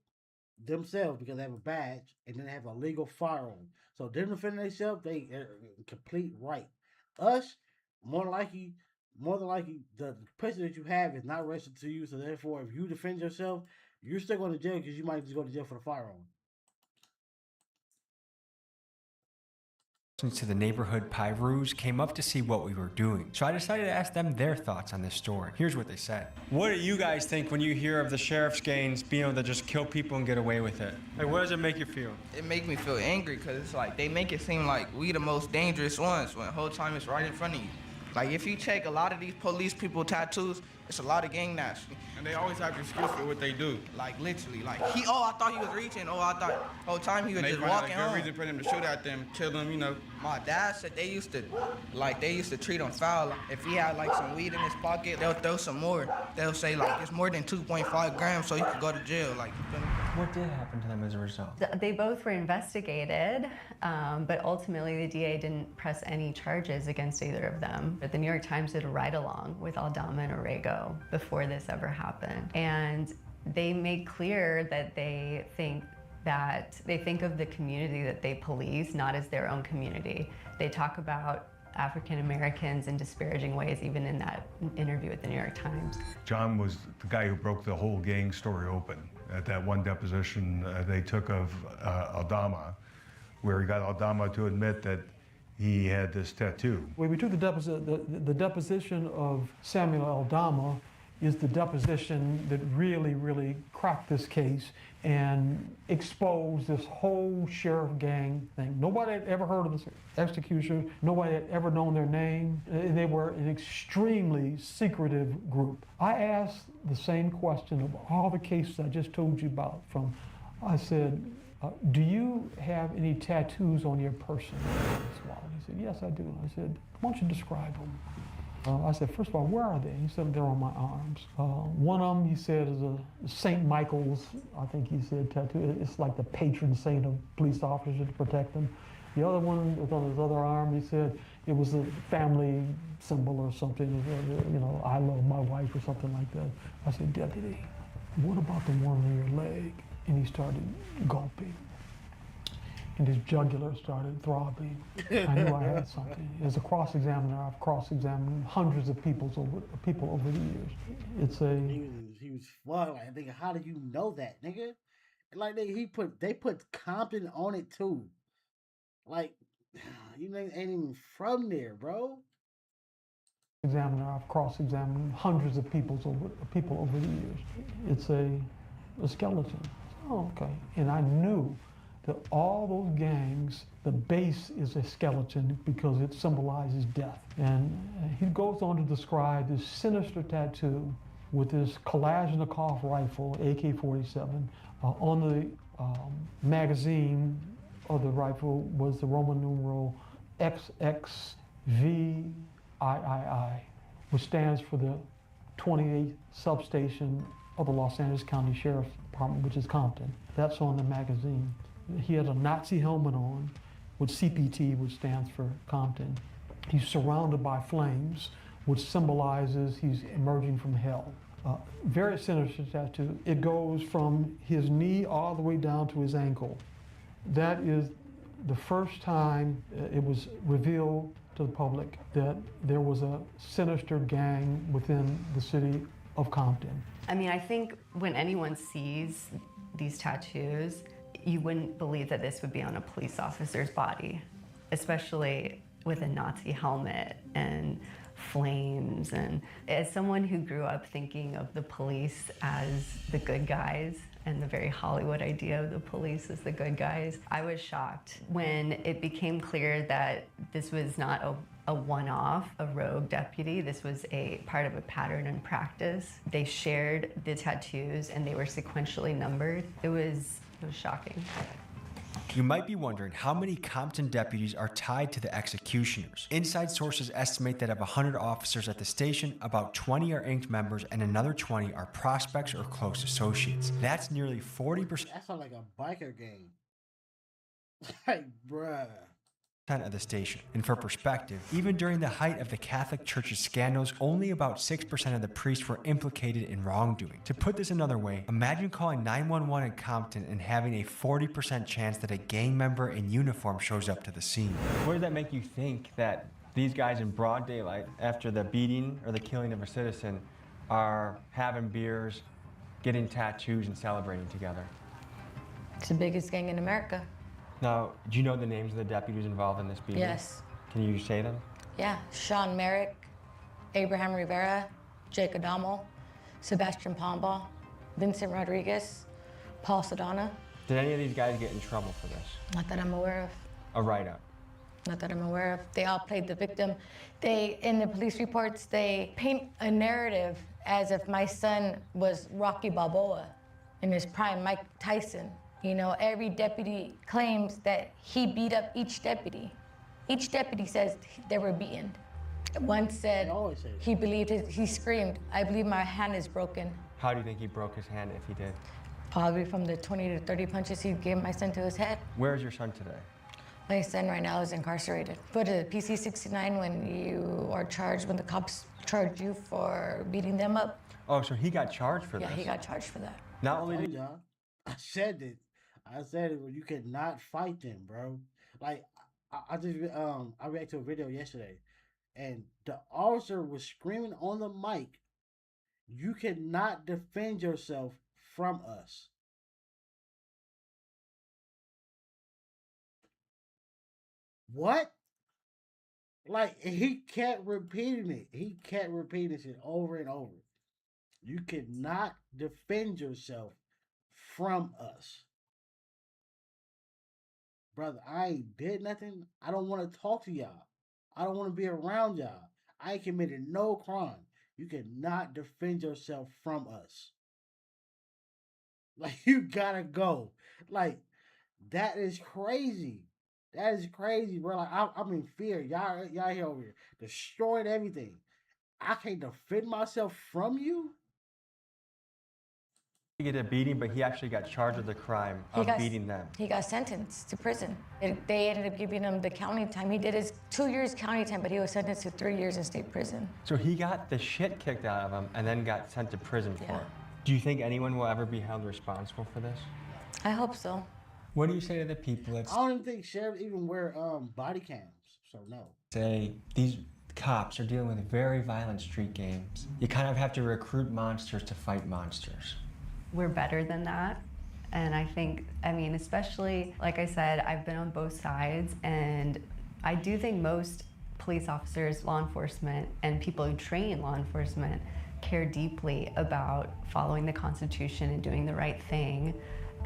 themselves because they have a badge and then they have a legal firearm. So them defending themselves, they are in complete right. Us, more than likely, the person that you have is not registered to you. So therefore, if you defend yourself, you're still going to jail because you might just go to jail for the firearm. To the neighborhood Pyrus came up to see what we were doing. So I decided to ask them their thoughts on this story. Here's what they said. What do you guys think when you hear of the sheriff's gangs being able to just kill people and get away with it? Like, what does it make you feel? It makes me feel angry because it's like they make it seem like we the most dangerous ones when the whole time it's right in front of you. Like if you check a lot of these police people tattoos, it's a lot of gang nasty. And they always have an excuse for what they do. Like literally, like I thought he was reaching. I thought the whole time he was just walking home. Good reason for them to shoot at them, kill them, you know. My dad said they used to treat him foul. If he had like some weed in his pocket, they'll throw some more. They'll say like it's more than 2.5 grams, so he could go to jail. Like. What did happen to them as a result? They both were investigated, but ultimately the DA didn't press any charges against either of them. But the New York Times did a ride-along with Aldama and Orrego before this ever happened. And they made clear that they think of the community that they police not as their own community. They talk about African Americans in disparaging ways, even in that interview with the New York Times. John was the guy who broke the whole gang story open at that one deposition they took of Aldama, where he got Aldama to admit that he had this tattoo. When we took the deposition of Samuel Aldama is the deposition that really cracked this case and exposed this whole sheriff gang thing. Nobody had ever heard of this execution. Nobody had ever known their name. They were an extremely secretive group. I asked the same question of all the cases I just told you about. I said, do you have any tattoos on your person? He said, yes, I do. I said, why don't you describe them? I said, first of all, where are they? He said, they're on my arms. One of them, he said, is a St. Michael's, I think he said, tattoo. It's like the patron saint of police officers to protect them. The other one was on his other arm. He said it was a family symbol or something, you know, I love my wife or something like that. I said, Deputy, what about the one on your leg? And he started gulping. And his jugular started throbbing. I knew I had something. As a cross-examiner, I've cross-examined hundreds of people over the years. He was fun. Like, nigga, how do you know that, nigga? Like they put Compton on it too. Like, you ain't even from there, bro. Examiner, I've cross-examined hundreds of people over the years. It's a skeleton. Oh, okay. And I knew that all those gangs, the base is a skeleton because it symbolizes death. And he goes on to describe this sinister tattoo with this Kalashnikov rifle, AK-47, on the magazine of the rifle was the Roman numeral XXVIII, which stands for the 28th substation of the Los Angeles County Sheriff's Department, which is Compton. That's on the magazine. He had a Nazi helmet on with CPT, which stands for Compton. He's surrounded by flames, which symbolizes he's emerging from hell. Very sinister tattoo. It goes from his knee all the way down to his ankle. That is the first time it was revealed to the public that there was a sinister gang within the city of Compton. I mean, I think when anyone sees these tattoos, you wouldn't believe that this would be on a police officer's body, especially with a Nazi helmet and flames. And as someone who grew up thinking of the police as the good guys and the very Hollywood idea of the police as the good guys, I was shocked when it became clear that this was not a one-off, a rogue deputy. This was a part of a pattern and practice. They shared the tattoos and they were sequentially numbered. It was shocking. You might be wondering how many Compton deputies are tied to the executioners. Inside sources estimate that of 100 officers at the station, about 20 are inked members and another 20 are prospects or close associates. That's nearly 40%. That sounds like a biker gang. Like, bruh. Of the station. And for perspective, even during the height of the Catholic Church's scandals, only about 6% of the priests were implicated in wrongdoing. To put this another way, imagine calling 911 in Compton and having a 40% chance that a gang member in uniform shows up to the scene. What does that make you think that these guys in broad daylight, after the beating or the killing of a citizen, are having beers, getting tattoos, and celebrating together? It's the biggest gang in America. Now, do you know the names of the deputies involved in this beating? Yes. Can you say them? Yeah, Sean Merrick, Abraham Rivera, Jake Adamo, Sebastian Pomba, Vincent Rodriguez, Paul Sedana. Did any of these guys get in trouble for this? Not that I'm aware of. A write-up? Not that I'm aware of. They all played the victim. In the police reports, they paint a narrative as if my son was Rocky Balboa in his prime, Mike Tyson. You know, every deputy claims that he beat up each deputy. Each deputy says they were beaten. One said he believed he screamed, "I believe my hand is broken." How do you think he broke his hand if he did? Probably from the 20 to 30 punches he gave my son to his head. Where is your son today? My son right now is incarcerated. Put a PC-69 when you are charged, when the cops charge you for beating them up. Oh, so he got charged for this? Yeah, he got charged for that. Not only did I said it. You cannot fight them, bro. Like I reacted to a video yesterday, and the officer was screaming on the mic, "You cannot defend yourself from us." What? Like, he kept repeating it. He kept repeating it over and over. You cannot defend yourself from us. Brother, I ain't did nothing. I don't want to talk to y'all. I don't want to be around y'all. I ain't committed no crime. You cannot defend yourself from us. Like, you gotta go. Like, that is crazy. That is crazy, bro. Like, I'm in fear. Y'all here over here destroying everything. I can't defend myself from you. He get a beating, but he actually got charged with the crime of beating them. He got sentenced to prison. They ended up giving him the county time. He did his 2 years county time, but he was sentenced to 3 years in state prison. So he got the shit kicked out of him and then got sent to prison for it. Do you think anyone will ever be held responsible for this? I hope so. What do you say to the people that I don't even think sheriffs even wear body cams, so no. say these cops are dealing with very violent street games? You kind of have to recruit monsters to fight monsters. We're better than that. And I think, I mean, especially, like I said, I've been on both sides, and I do think most police officers, law enforcement, and people who train law enforcement care deeply about following the Constitution and doing the right thing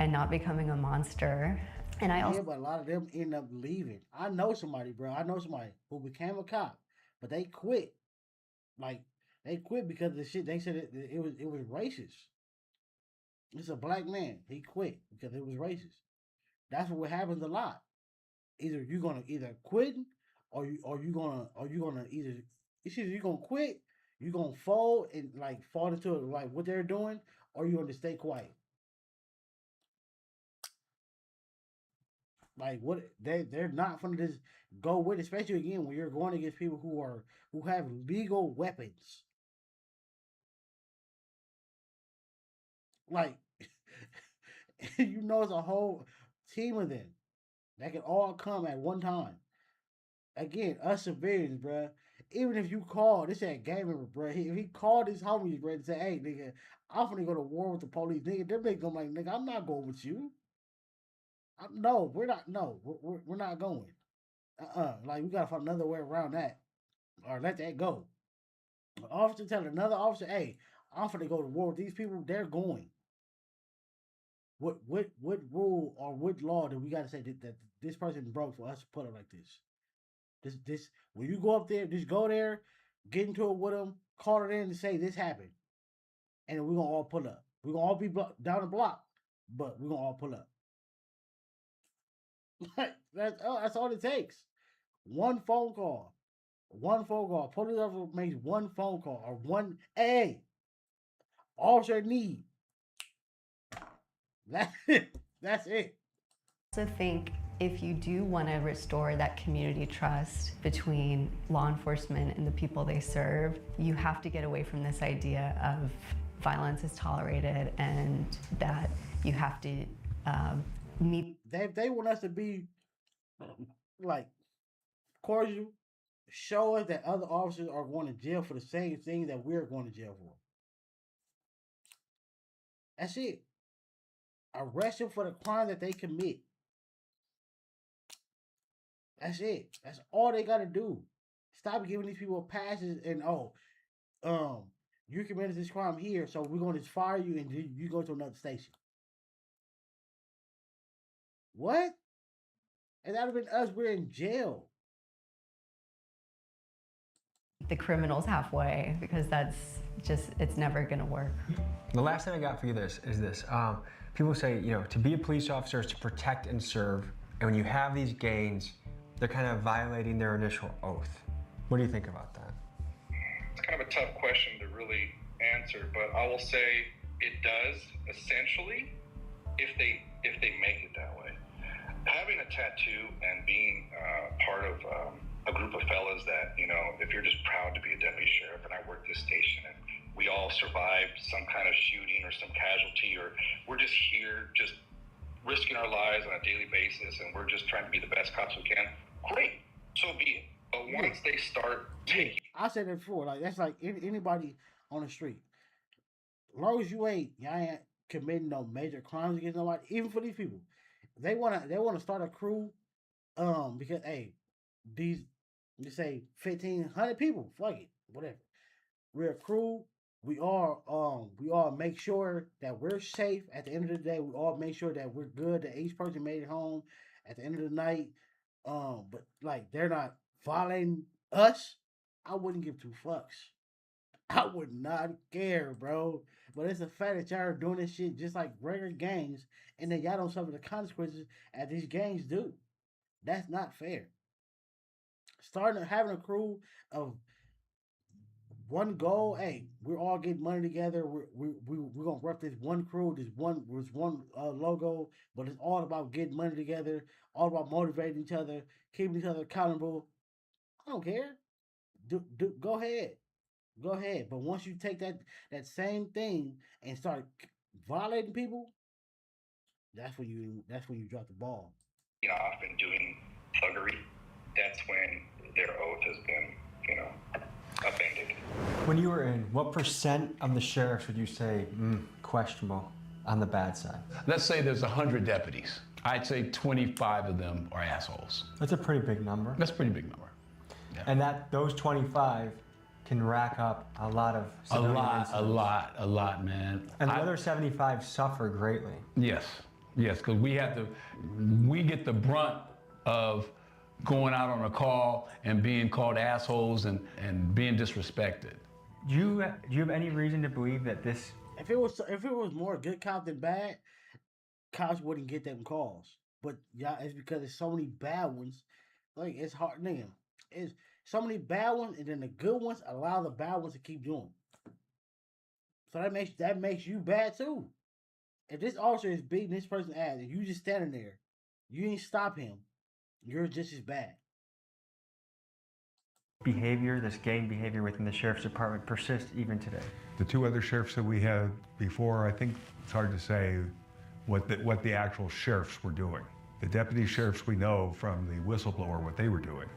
and not becoming a monster. And I also... Yeah, but a lot of them end up leaving. I know somebody, bro. I know somebody who became a cop, but they quit. Like, they quit because of the shit. They said it was racist. It's a black man. He quit because it was racist. That's what happens a lot. either you're gonna either quit or you gonna either it's either you're gonna quit, you're gonna fold and like fall into like what they're doing, or you're gonna stay quiet. Like what they're not gonna just go with, especially again when you're going against people who have legal weapons. Like you know, it's a whole team of them that can all come at one time. Again, us civilians, bruh. Even if you call, this ain't game member, bruh. If he called his homies, bruh, and say, "Hey, nigga, I'm gonna go to war with the police," nigga, they're making like, "Nigga, I'm not going with you. No, we're not. No, we're not going. Like we gotta find another way around that, or let that go." An officer telling another officer, "Hey, I'm gonna go to war with these people," they're going. What rule or what law do we gotta say that this person broke for us to put it like this? This when you go up there, just go there, get into it with them, call it in and say this happened, and we're gonna all pull up. We're gonna all be down the block, but we're gonna all pull up. That's all it takes. One phone call. One phone call. Police officer makes one phone call or one. Hey, officer need. That's it. That's it. I also think if you do want to restore that community trust between law enforcement and the people they serve, you have to get away from this idea of violence is tolerated and that you have to meet. They want us to be like cordial, show us that other officers are going to jail for the same thing that we're going to jail for. That's it. Arrest them for the crime that they commit. That's it. That's all they gotta do. Stop giving these people passes and you committed this crime here, so we're gonna just fire you and you go to another station. What? And that would have been us. We're in jail. The criminals halfway, because that's just, it's never gonna work. The last thing I got for you is this. People say, to be a police officer is to protect and serve. And when you have these gangs, they're kind of violating their initial oath. What do you think about that? It's kind of a tough question to really answer, but I will say it does essentially if they make it that way. Having a tattoo and being part of a group of fellas that, if you're just proud to be a deputy sheriff, and I work this station and we all survived some kind of shooting or some casualty, or we're just here just risking our lives on a daily basis and we're just trying to be the best cops we can, great, so be it. But once they start taking... I said that before, like that's like anybody on the street. As long as y'all ain't committing no major crimes against nobody, even for these people. They wanna start a crew, because these you say 1,500 people, fuck it, whatever. We're a crew. We all make sure that we're safe at the end of the day. We all make sure that we're good, that each person made it home at the end of the night. But like they're not violating us. I wouldn't give two fucks. I would not care, bro. But it's the fact that y'all are doing this shit just like regular gangs, and then y'all don't suffer the consequences as these gangs do. That's not fair. Having a crew of one goal. Hey, we're all getting money together. We're gonna rep this one crew, this one logo, but it's all about getting money together, all about motivating each other, keeping each other accountable. I don't care. Go ahead. Go ahead. But once you take that same thing and start violating people, that's when you drop the ball. Off and doing thuggery, that's when their oath has been, upended. When you were in, what % of the sheriffs would you say questionable on the bad side? Let's say there's 100 deputies. I'd say 25 of them are assholes. That's a pretty big number. That's a pretty big number. Yeah. And those 25 can rack up a lot of civilian incidents. A lot, man. And the other 75 suffer greatly. Yes, because we get the brunt of going out on a call and being called assholes and being disrespected. Do you have any reason to believe that this... If it was more good cop than bad, cops wouldn't get them calls. But yeah, it's because there's so many bad ones. Like it's hard, nigga. It's so many bad ones, and then the good ones allow the bad ones to keep doing. So that makes you bad too. If this officer is beating this person's ass, and you just standing there, you ain't stop him, you're just as bad. Behavior, this gang behavior within the sheriff's department persists even today. The two other sheriffs that we had before, I think it's hard to say what the actual sheriffs were doing. The deputy sheriffs we know from the whistleblower what they were doing.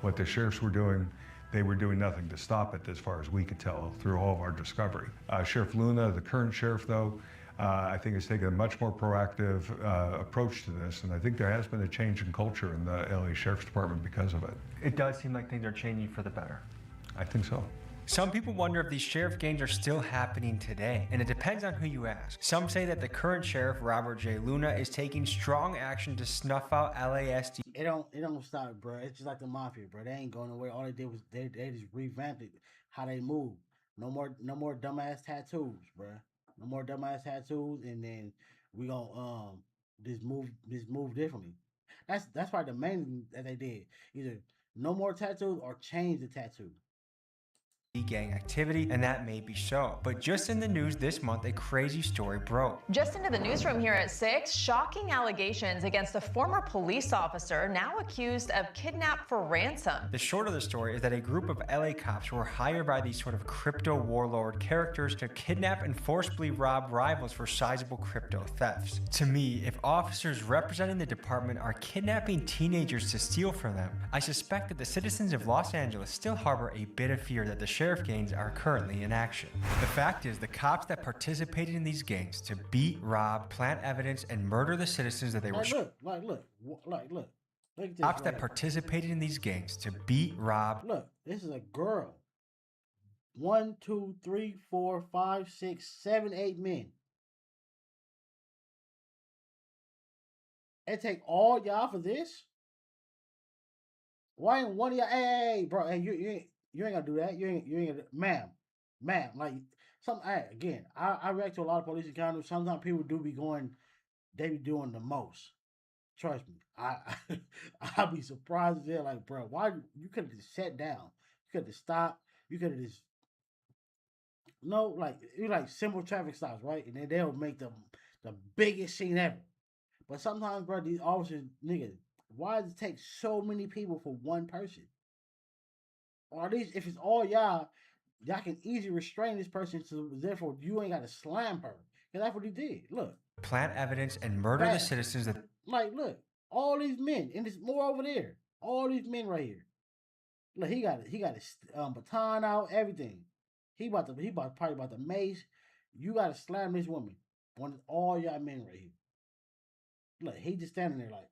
What the sheriffs were doing, they were doing nothing to stop it as far as we could tell through all of our discovery. Sheriff Luna, the current sheriff though, I think has taken a much more proactive approach to this, and I think there has been a change in culture in the LA Sheriff's Department because of it. It does seem like things are changing for the better. I think so. Some people wonder if these sheriff gangs are still happening today, and it depends on who you ask. Some say that the current sheriff, Robert J. Luna, is taking strong action to snuff out LASD. It don't stop, bro. It's just like the mafia, bro. They ain't going nowhere. All they did was they just revamped it, how they move. No more dumbass tattoos, bro. No more dumbass tattoos, and then we gonna just move differently. That's probably the main thing that they did. Either no more tattoos or change the tattoo. Gang activity, and that may be so. But just in the news this month, a crazy story broke. Just into the newsroom here at 6, shocking allegations against a former police officer now accused of kidnap for ransom. The short of the story is that a group of LA cops were hired by these sort of crypto warlord characters to kidnap and forcibly rob rivals for sizable crypto thefts. To me, if officers representing the department are kidnapping teenagers to steal from them, I suspect that the citizens of Los Angeles still harbor a bit of fear that the sheriff gangs are currently in action. The fact is, the cops that participated in these gangs to beat, rob, plant evidence, and murder the citizens that they were... Look at this. Cops that participated in these gangs to beat, rob... Look, this is a girl. 1, 2, 3, 4, 5, 6, 7, 8 men. It take all y'all for this? Why ain't one of y'all? Hey, bro, hey, you ain't gonna do that. You ain't gonna, ma'am. Like again, I react to a lot of police encounters. Sometimes people do be going, they be doing the most. Trust me, I'll be surprised if they're like, bro, why you could have just sat down, you could have stopped, you could have just you like simple traffic stops, right? And then they'll make the biggest scene ever. But sometimes, bro, these officers, nigga, why does it take so many people for one person? Or at least if it's all y'all can easily restrain this person, so therefore you ain't got to slam her. Because that's what he did. Look. Plant evidence and murder the citizens that... Look, all these men, and there's more over there. All these men right here. Look, he got his baton out, everything. He probably about to mace. You got to slam this woman. One of all y'all men right here. Look, he just standing there like...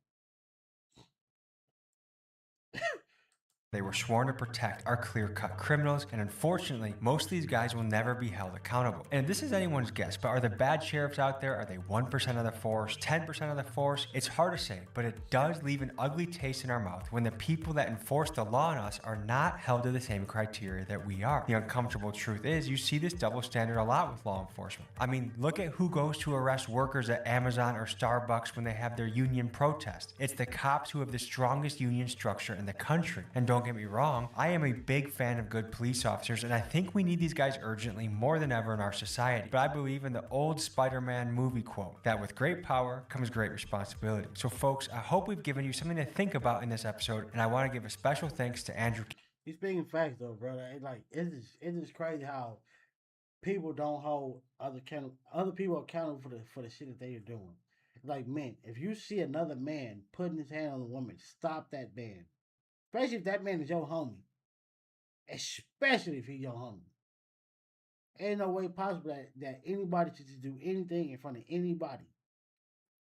They were sworn to protect are clear-cut criminals, and unfortunately, most of these guys will never be held accountable. And this is anyone's guess, but are the bad sheriffs out there? Are they 1% of the force, 10% of the force? It's hard to say, but it does leave an ugly taste in our mouth when the people that enforce the law on us are not held to the same criteria that we are. The uncomfortable truth is, you see this double standard a lot with law enforcement. I mean, look at who goes to arrest workers at Amazon or Starbucks when they have their union protest. It's the cops who have the strongest union structure in the country. And don't get me wrong, I am a big fan of good police officers, and I think we need these guys urgently more than ever in our society. But I believe in the old Spider-Man movie quote, that with great power comes great responsibility. So folks, I hope we've given you something to think about in this episode, and I want to give a special thanks to Andrew. He's speaking facts though, brother. It's just crazy how people don't hold other people accountable for the shit that they are doing. Like, man, if you see another man putting his hand on a woman, stop that man. Especially if that man is your homie. Especially if he's your homie. Ain't no way possible that anybody should just do anything in front of anybody.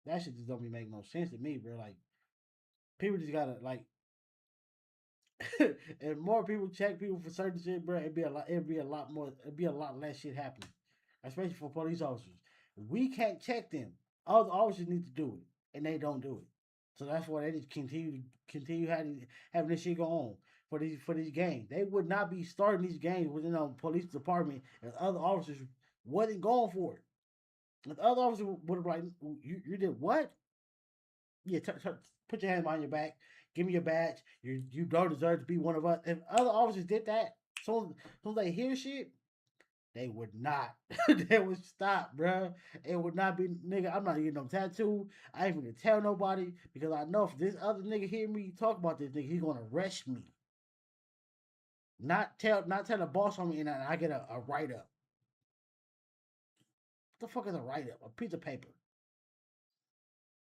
That shit just don't be making no sense to me, bro. Like, people just gotta, like, if more people check people for certain shit, bro, it'd be a lot less shit happening. Especially for police officers. We can't check them. Other officers need to do it, and they don't do it. So that's why they just continue having this shit go on for these gangs. They would not be starting these gangs within the police department if other officers wasn't going for it. If other officers would have like, you did what? Yeah, put your hand behind your back. Give me your badge. You don't deserve to be one of us. If other officers did that, soon as they hear shit, they would not. They would stop, bro. It would not be, nigga. I'm not getting no tattoo. I ain't gonna tell nobody because I know if this other nigga hear me talk about this nigga, he's gonna arrest me. Not tell the boss on me, and I get a write up. What the fuck is a write up? A piece of paper.